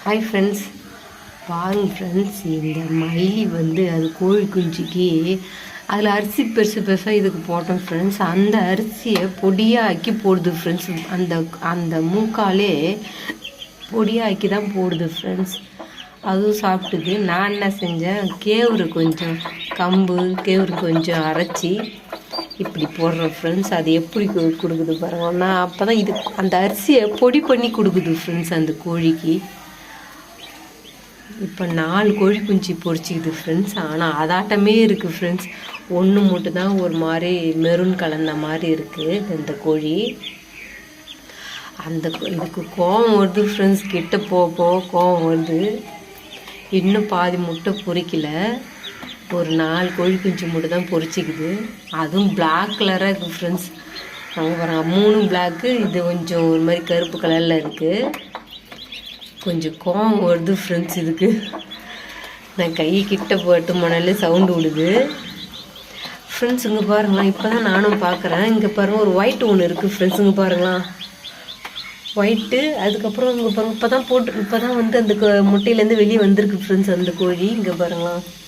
Hi friends, பாருங்க friends, இந்த மல்லி வந்து அது கோழி குஞ்சுக்கு அதில் அரிசி பெருசு பெருசாக இதுக்கு போட்டோம் ஃப்ரெண்ட்ஸ். அந்த அரிசியை பொடியாக ஆக்கி போடுது ஃப்ரெண்ட்ஸ். அந்த அந்த மூக்காலே பொடியாக ஆக்கி தான் போடுது ஃப்ரெண்ட்ஸ். அதுவும் சாப்பிட்டுது. நான் என்ன செஞ்சேன், கேவுரு கொஞ்சம் கம்பு கேவுரு கொஞ்சம் அரைச்சி இப்படி போடுறேன் ஃப்ரெண்ட்ஸ். அது எப்படி கொடுக்குது பாருங்க. நான் அப்போ தான் இது அந்த அரிசியை பொடி பண்ணி கொடுக்குது ஃப்ரெண்ட்ஸ் அந்த கோழிக்கு. இப்போ 4 கோழி குஞ்சு பொரிச்சிக்குது ஃப்ரெண்ட்ஸ். ஆனால் அதாட்டமே இருக்குது ஃப்ரெண்ட்ஸ். ஒன்று மட்டும் தான் ஒரு மாதிரி மெரூன் கலந்த மாதிரி இருக்குது இந்த கோழி. அந்த இதுக்கு கோவம் வருது ஃப்ரெண்ட்ஸ். கிட்ட போக கோவம் வருது. இன்னும் பாதி முட்டை பொரிக்கல. ஒரு 4 கோழி குஞ்சு மட்டும் தான் பொரிச்சிக்குது. அதுவும் பிளாக் கலராக இருக்குது ஃப்ரெண்ட்ஸ். அவங்க பாருங்க, 3 பிளாக்கு, இது கொஞ்சம் ஒரு மாதிரி கருப்பு கலரில் இருக்குது. கொஞ்சம் கோவம் வருது ஃப்ரெண்ட்ஸ் இதுக்கு. நான் கை கிட்ட போட்டு மணலே சவுண்டு விடுது ஃப்ரெண்ட்ஸ். இங்கே பாருங்களா, இப்போ தான் நானும் பார்க்குறேன். இங்கே பாருங்கள், ஒரு ஒயிட் ஒன்று இருக்குது ஃப்ரெண்ட்ஸ். இங்கே பாருங்களா, ஒயிட்டு. அதுக்கப்புறம் இங்கே பாருங்கள், இப்போ தான் வந்து அந்த முட்டையிலேருந்து வெளியே வந்திருக்கு ஃப்ரெண்ட்ஸ் அந்த கோழி. இங்கே பாருங்களா.